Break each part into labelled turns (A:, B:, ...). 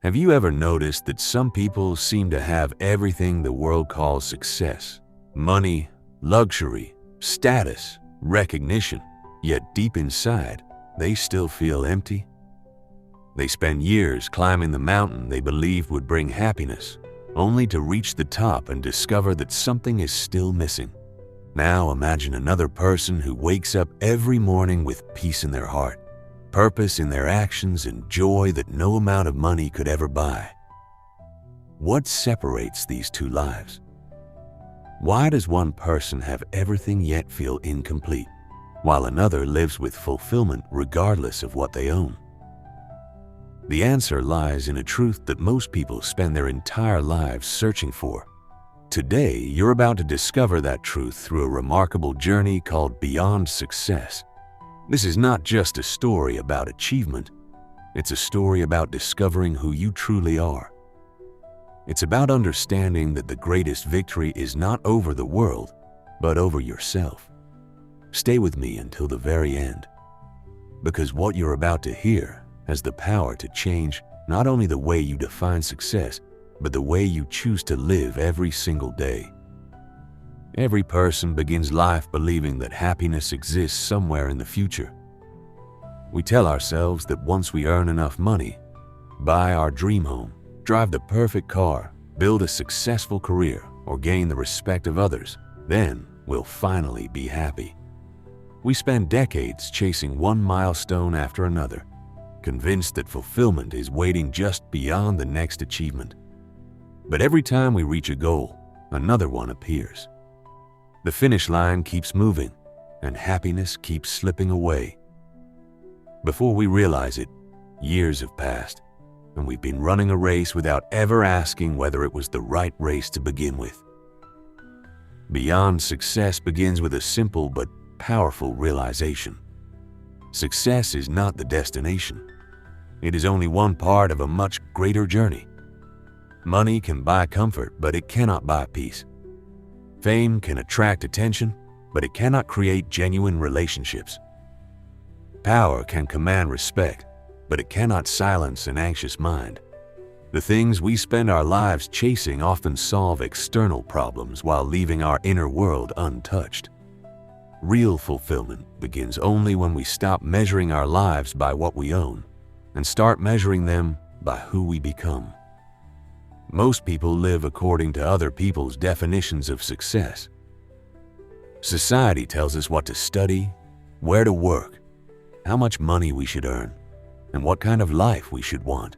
A: Have you ever noticed that some people seem to have everything the world calls success? Money, luxury, status, recognition, yet deep inside, they still feel empty? They spend years climbing the mountain they believed would bring happiness, only to reach the top and discover that something is still missing. Now imagine another person who wakes up every morning with peace in their heart, purpose in their actions, and joy that no amount of money could ever buy. What separates these two lives? Why does one person have everything yet feel incomplete, while another lives with fulfillment regardless of what they own? The answer lies in a truth that most people spend their entire lives searching for. Today, you're about to discover that truth through a remarkable journey called Beyond Success. This is not just a story about achievement. It's a story about discovering who you truly are. It's about understanding that the greatest victory is not over the world, but over yourself. Stay with me until the very end, because what you're about to hear has the power to change not only the way you define success, but the way you choose to live every single day. Every person begins life believing that happiness exists somewhere in the future. We tell ourselves that once we earn enough money, buy our dream home, drive the perfect car, build a successful career, or gain the respect of others, then we'll finally be happy. We spend decades chasing one milestone after another, convinced that fulfillment is waiting just beyond the next achievement. But every time we reach a goal, another one appears. The finish line keeps moving, and happiness keeps slipping away. Before we realize it, years have passed, and we've been running a race without ever asking whether it was the right race to begin with. Beyond Success begins with a simple but powerful realization. Success is not the destination. It is only one part of a much greater journey. Money can buy comfort, but it cannot buy peace. Fame can attract attention, but it cannot create genuine relationships. Power can command respect, but it cannot silence an anxious mind. The things we spend our lives chasing often solve external problems while leaving our inner world untouched. Real fulfillment begins only when we stop measuring our lives by what we own and start measuring them by who we become. Most people live according to other people's definitions of success. Society tells us what to study, where to work, how much money we should earn, and what kind of life we should want.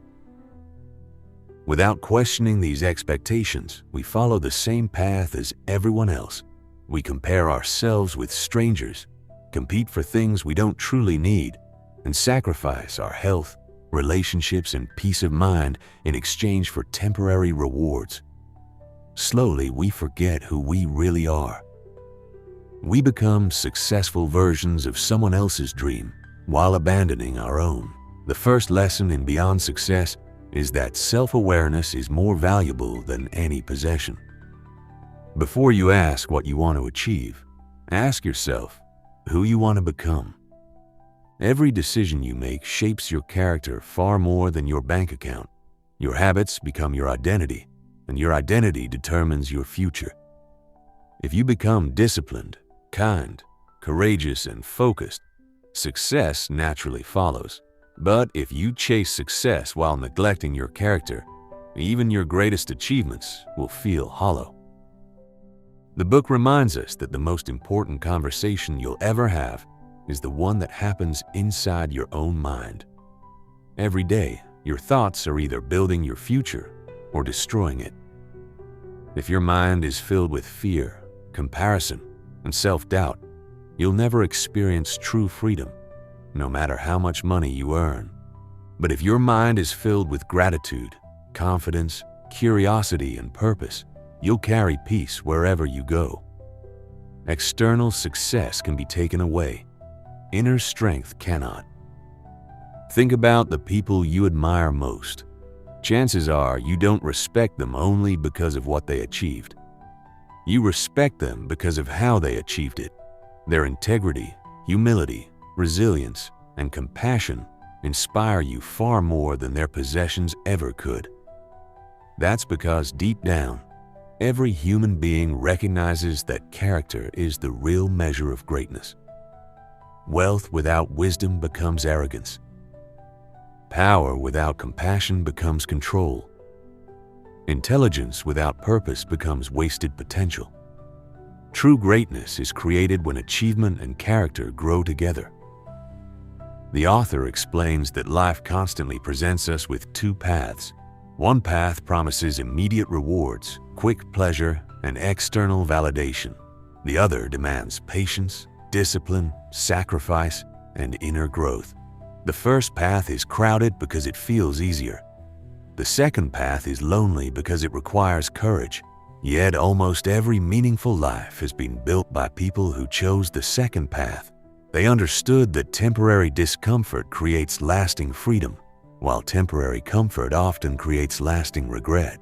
A: Without questioning these expectations, we follow the same path as everyone else. We compare ourselves with strangers, compete for things we don't truly need, and sacrifice our health, relationships, and peace of mind in exchange for temporary rewards. Slowly, we forget who we really are. We become successful versions of someone else's dream while abandoning our own. The first lesson in Beyond Success is that self-awareness is more valuable than any possession. Before you ask what you want to achieve, ask yourself who you want to become. Every decision you make shapes your character far more than your bank account. Your habits become your identity, and your identity determines your future. If you become disciplined, kind, courageous, and focused, success naturally follows. But if you chase success while neglecting your character, even your greatest achievements will feel hollow. The book reminds us that the most important conversation you'll ever have is the one that happens inside your own mind. Every day, your thoughts are either building your future or destroying it. If your mind is filled with fear, comparison, and self-doubt, you'll never experience true freedom, no matter how much money you earn. But if your mind is filled with gratitude, confidence, curiosity, and purpose, you'll carry peace wherever you go. External success can be taken away. Inner strength cannot. Think about the people you admire most. Chances are you don't respect them only because of what they achieved. You respect them because of how they achieved it. Their integrity, humility, resilience, and compassion inspire you far more than their possessions ever could. That's because deep down, every human being recognizes that character is the real measure of greatness. Wealth without wisdom becomes arrogance. Power without compassion becomes control. Intelligence without purpose becomes wasted potential. True greatness is created when achievement and character grow together. The author explains that life constantly presents us with two paths. One path promises immediate rewards, quick pleasure, and external validation. The other demands patience, discipline, sacrifice, and inner growth. The first path is crowded because it feels easier. The second path is lonely because it requires courage. Yet almost every meaningful life has been built by people who chose the second path. They understood that temporary discomfort creates lasting freedom, while temporary comfort often creates lasting regret.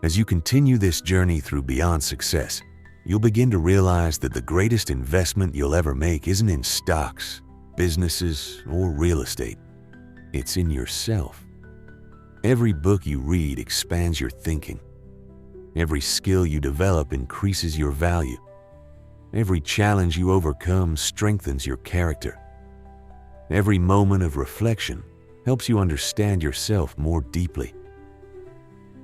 A: As you continue this journey through Beyond Success, you'll begin to realize that the greatest investment you'll ever make isn't in stocks, businesses, or real estate. It's in yourself. Every book you read expands your thinking. Every skill you develop increases your value. Every challenge you overcome strengthens your character. Every moment of reflection helps you understand yourself more deeply.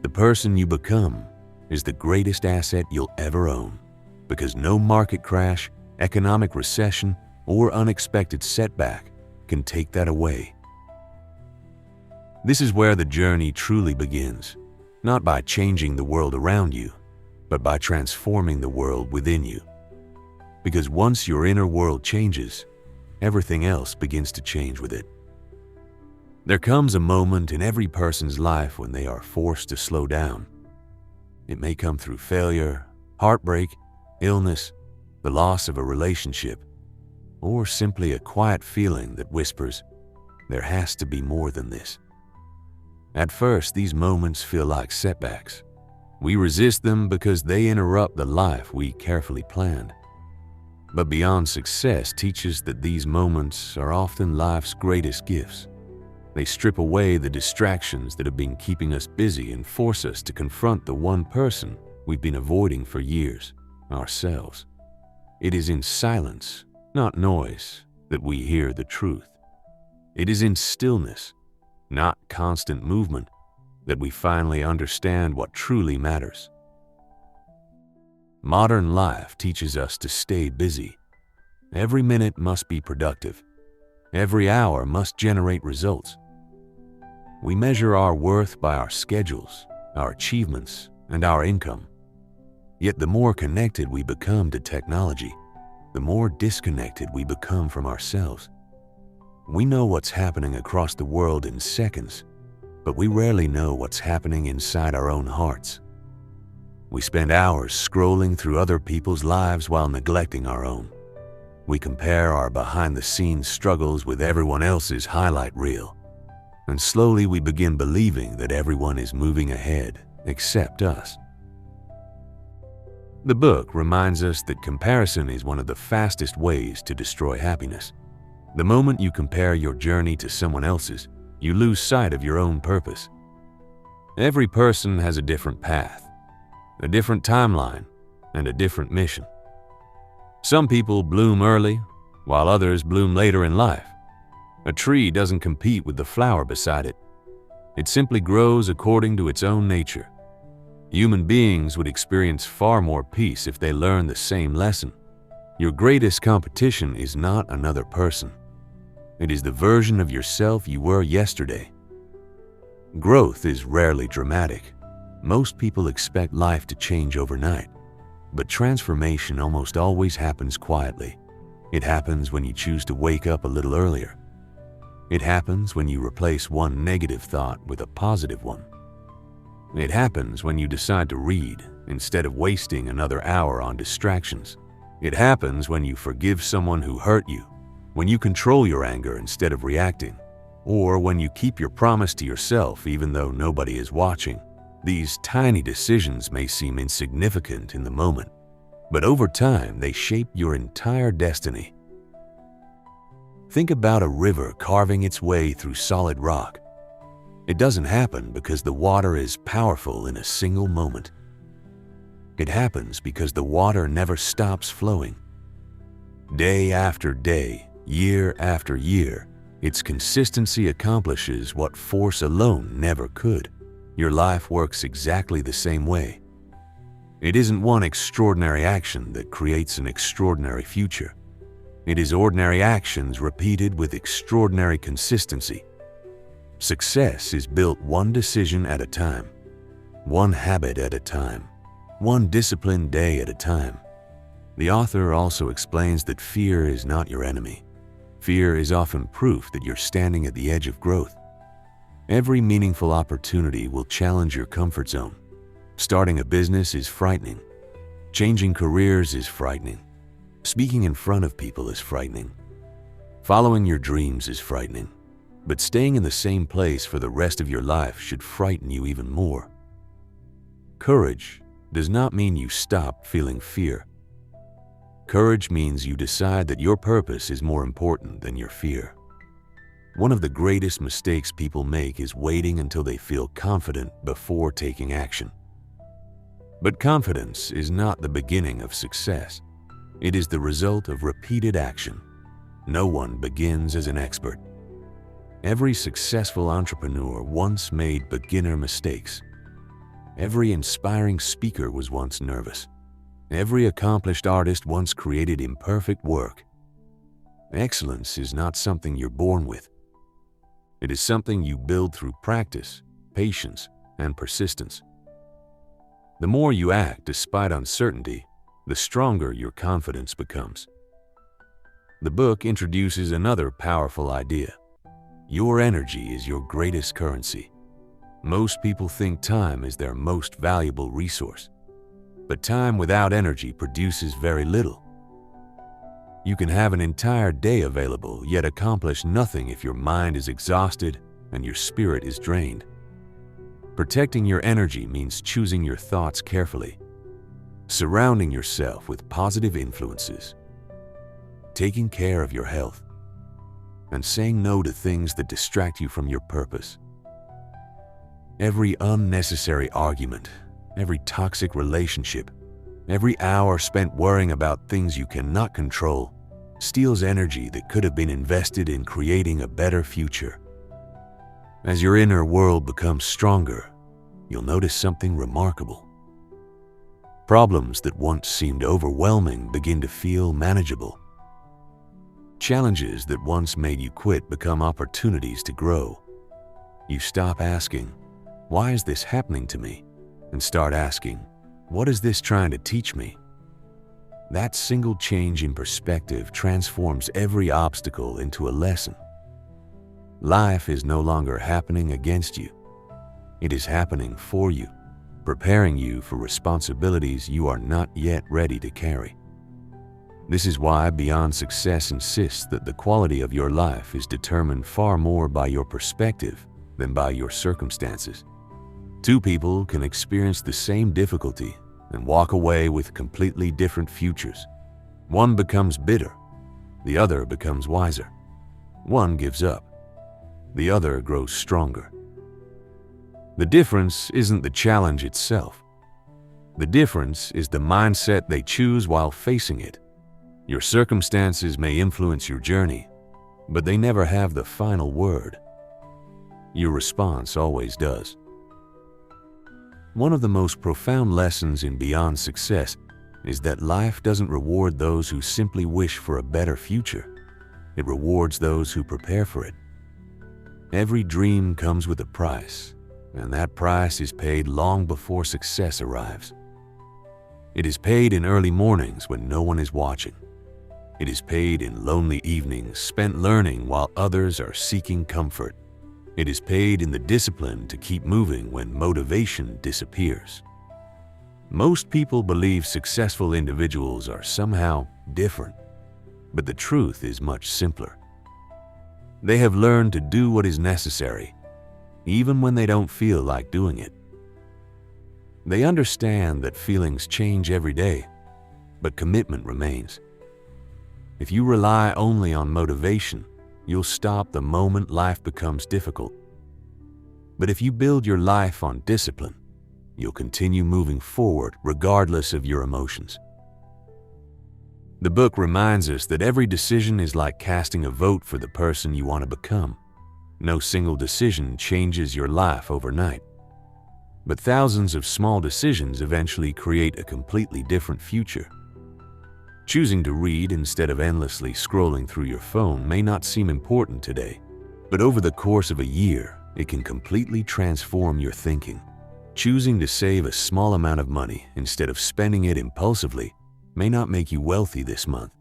A: The person you become is the greatest asset you'll ever own, because no market crash, economic recession, or unexpected setback can take that away. This is where the journey truly begins, not by changing the world around you, but by transforming the world within you. Because once your inner world changes, everything else begins to change with it. There comes a moment in every person's life when they are forced to slow down. It may come through failure, heartbreak, illness, the loss of a relationship, or simply a quiet feeling that whispers, there has to be more than this. At first, these moments feel like setbacks. We resist them because they interrupt the life we carefully planned. But Beyond Success teaches that these moments are often life's greatest gifts. They strip away the distractions that have been keeping us busy and force us to confront the one person we've been avoiding for years, ourselves. It is in silence, not noise, that we hear the truth. It is in stillness, not constant movement, that we finally understand what truly matters. Modern life teaches us to stay busy. Every minute must be productive. Every hour must generate results. We measure our worth by our schedules, our achievements, and our income. Yet the more connected we become to technology, the more disconnected we become from ourselves. We know what's happening across the world in seconds, but we rarely know what's happening inside our own hearts. We spend hours scrolling through other people's lives while neglecting our own. We compare our behind-the-scenes struggles with everyone else's highlight reel. And slowly we begin believing that everyone is moving ahead except us. The book reminds us that comparison is one of the fastest ways to destroy happiness. The moment you compare your journey to someone else's, you lose sight of your own purpose. Every person has a different path, a different timeline, and a different mission. Some people bloom early, while others bloom later in life. A tree doesn't compete with the flower beside it. It simply grows according to its own nature. Human beings would experience far more peace if they learned the same lesson. Your greatest competition is not another person. It is the version of yourself you were yesterday. Growth is rarely dramatic. Most people expect life to change overnight, but transformation almost always happens quietly. It happens when you choose to wake up a little earlier. It happens when you replace one negative thought with a positive one. It happens when you decide to read instead of wasting another hour on distractions. It happens when you forgive someone who hurt you, when you control your anger instead of reacting, or when you keep your promise to yourself even though nobody is watching. These tiny decisions may seem insignificant in the moment, but over time they shape your entire destiny. Think about a river carving its way through solid rock. It doesn't happen because the water is powerful in a single moment. It happens because the water never stops flowing. Day after day, year after year, its consistency accomplishes what force alone never could. Your life works exactly the same way. It isn't one extraordinary action that creates an extraordinary future. It is ordinary actions repeated with extraordinary consistency. Success is built one decision at a time, one habit at a time, one disciplined day at a time. The author also explains that fear is not your enemy. Fear is often proof that you're standing at the edge of growth. Every meaningful opportunity will challenge your comfort zone. Starting a business is frightening. Changing careers is frightening. Speaking in front of people is frightening. Following your dreams is frightening. But staying in the same place for the rest of your life should frighten you even more. Courage does not mean you stop feeling fear. Courage means you decide that your purpose is more important than your fear. One of the greatest mistakes people make is waiting until they feel confident before taking action. But confidence is not the beginning of success. It is the result of repeated action. No one begins as an expert. Every successful entrepreneur once made beginner mistakes. Every inspiring speaker was once nervous. Every accomplished artist once created imperfect work. Excellence is not something you're born with. It is something you build through practice, patience, and persistence. The more you act despite uncertainty, the stronger your confidence becomes. The book introduces another powerful idea. Your energy is your greatest currency. Most people think time is their most valuable resource. But time without energy produces very little. You can have an entire day available, yet accomplish nothing if your mind is exhausted and your spirit is drained. Protecting your energy means choosing your thoughts carefully, surrounding yourself with positive influences, taking care of your health, and saying no to things that distract you from your purpose. Every unnecessary argument, every toxic relationship, every hour spent worrying about things you cannot control steals energy that could have been invested in creating a better future. As your inner world becomes stronger, you'll notice something remarkable. Problems that once seemed overwhelming begin to feel manageable. Challenges that once made you quit become opportunities to grow. You stop asking, "Why is this happening to me?" and start asking, "What is this trying to teach me?" That single change in perspective transforms every obstacle into a lesson. Life is no longer happening against you. It is happening for you, preparing you for responsibilities you are not yet ready to carry. This is why Beyond Success insists that the quality of your life is determined far more by your perspective than by your circumstances. Two people can experience the same difficulty and walk away with completely different futures. One becomes bitter, the other becomes wiser. One gives up, the other grows stronger. The difference isn't the challenge itself. The difference is the mindset they choose while facing it. Your circumstances may influence your journey, but they never have the final word. Your response always does. One of the most profound lessons in Beyond Success is that life doesn't reward those who simply wish for a better future. It rewards those who prepare for it. Every dream comes with a price, and that price is paid long before success arrives. It is paid in early mornings when no one is watching. It is paid in lonely evenings spent learning while others are seeking comfort. It is paid in the discipline to keep moving when motivation disappears. Most people believe successful individuals are somehow different, but the truth is much simpler. They have learned to do what is necessary, even when they don't feel like doing it. They understand that feelings change every day, but commitment remains. If you rely only on motivation, you'll stop the moment life becomes difficult. But if you build your life on discipline, you'll continue moving forward regardless of your emotions. The book reminds us that every decision is like casting a vote for the person you want to become. No single decision changes your life overnight, but thousands of small decisions eventually create a completely different future. Choosing to read instead of endlessly scrolling through your phone may not seem important today, but over the course of a year, it can completely transform your thinking. Choosing to save a small amount of money instead of spending it impulsively may not make you wealthy this month,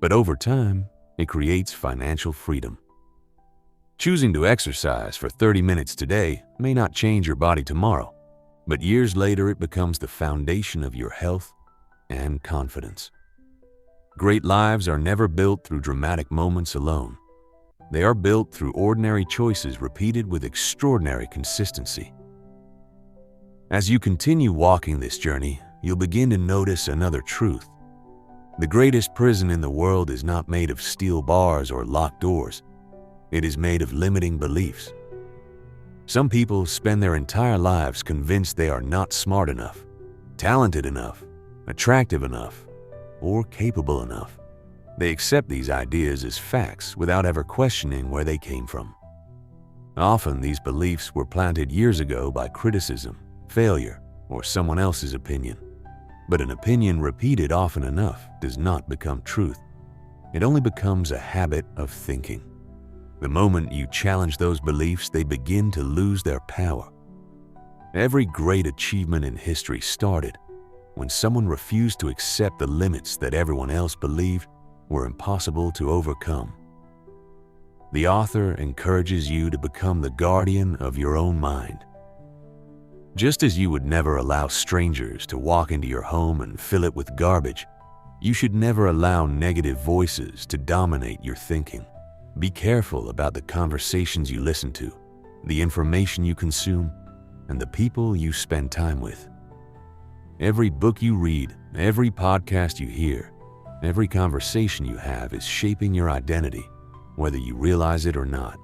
A: but over time, it creates financial freedom. Choosing to exercise for 30 minutes today may not change your body tomorrow, but years later it becomes the foundation of your health and confidence. Great lives are never built through dramatic moments alone. They are built through ordinary choices repeated with extraordinary consistency. As you continue walking this journey, you'll begin to notice another truth. The greatest prison in the world is not made of steel bars or locked doors. It is made of limiting beliefs. Some people spend their entire lives convinced they are not smart enough, talented enough, attractive enough, or capable enough. They accept these ideas as facts without ever questioning where they came from. Often these beliefs were planted years ago by criticism, failure, or someone else's opinion. But an opinion repeated often enough does not become truth. It only becomes a habit of thinking. The moment you challenge those beliefs, they begin to lose their power. Every great achievement in history started when someone refused to accept the limits that everyone else believed were impossible to overcome. The author encourages you to become the guardian of your own mind. Just as you would never allow strangers to walk into your home and fill it with garbage, you should never allow negative voices to dominate your thinking. Be careful about the conversations you listen to, the information you consume, and the people you spend time with. Every book you read, every podcast you hear, every conversation you have is shaping your identity, whether you realize it or not.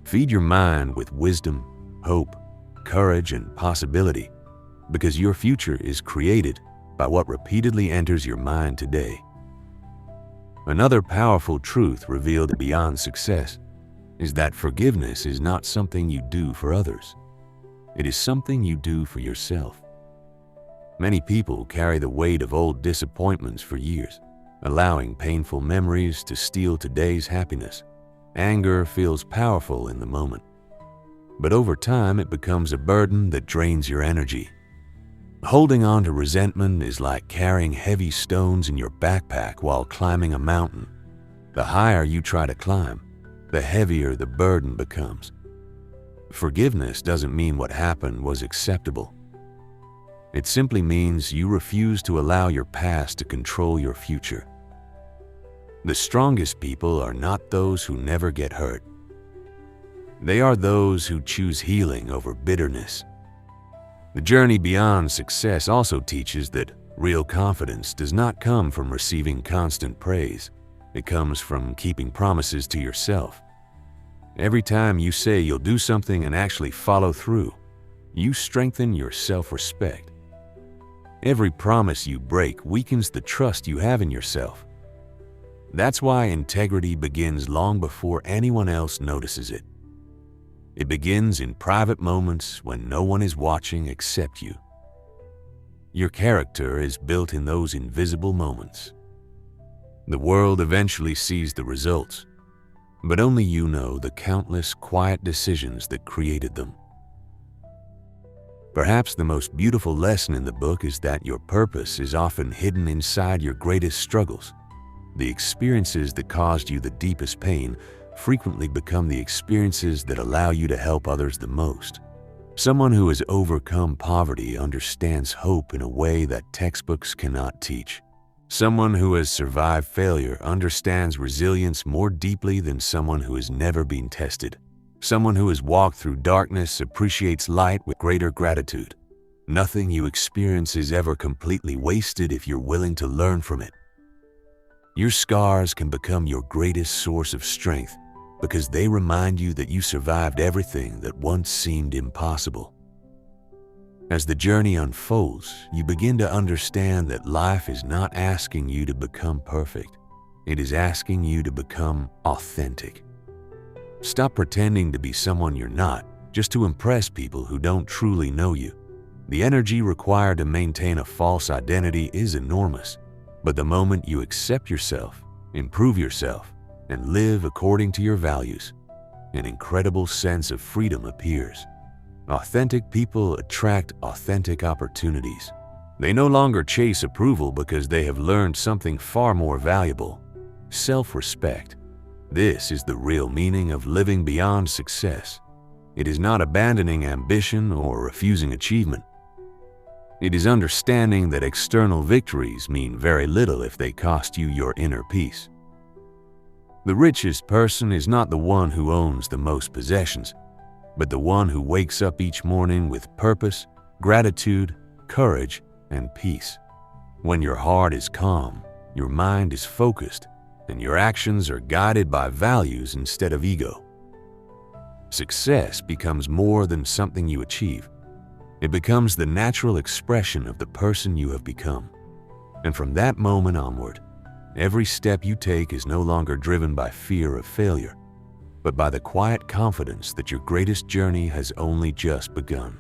A: Feed your mind with wisdom, hope, courage, and possibility, because your future is created by what repeatedly enters your mind today. Another powerful truth revealed beyond success is that forgiveness is not something you do for others. It is something you do for yourself. Many people carry the weight of old disappointments for years, allowing painful memories to steal today's happiness. Anger feels powerful in the moment, but over time it becomes a burden that drains your energy. Holding on to resentment is like carrying heavy stones in your backpack while climbing a mountain. The higher you try to climb, the heavier the burden becomes. Forgiveness doesn't mean what happened was acceptable. It simply means you refuse to allow your past to control your future. The strongest people are not those who never get hurt. They are those who choose healing over bitterness. The journey beyond success also teaches that real confidence does not come from receiving constant praise. It comes from keeping promises to yourself. Every time you say you'll do something and actually follow through, you strengthen your self-respect. Every promise you break weakens the trust you have in yourself. That's why integrity begins long before anyone else notices it. It begins in private moments when no one is watching except you. Your character is built in those invisible moments. The world eventually sees the results, but only you know the countless quiet decisions that created them. Perhaps the most beautiful lesson in the book is that your purpose is often hidden inside your greatest struggles. The experiences that caused you the deepest pain frequently become the experiences that allow you to help others the most. Someone who has overcome poverty understands hope in a way that textbooks cannot teach. Someone who has survived failure understands resilience more deeply than someone who has never been tested. Someone who has walked through darkness appreciates light with greater gratitude. Nothing you experience is ever completely wasted if you're willing to learn from it. Your scars can become your greatest source of strength because they remind you that you survived everything that once seemed impossible. As the journey unfolds, you begin to understand that life is not asking you to become perfect. It is asking you to become authentic. Stop pretending to be someone you're not just to impress people who don't truly know you. The energy required to maintain a false identity is enormous, but the moment you accept yourself, improve yourself, and live according to your values, an incredible sense of freedom appears. Authentic people attract authentic opportunities. They no longer chase approval because they have learned something far more valuable: self-respect. This is the real meaning of living beyond success. It is not abandoning ambition or refusing achievement. It is understanding that external victories mean very little if they cost you your inner peace. The richest person is not the one who owns the most possessions, but the one who wakes up each morning with purpose, gratitude, courage, and peace. When your heart is calm, your mind is focused, and your actions are guided by values instead of ego. Success becomes more than something you achieve. It becomes the natural expression of the person you have become. And from that moment onward, every step you take is no longer driven by fear of failure, but by the quiet confidence that your greatest journey has only just begun.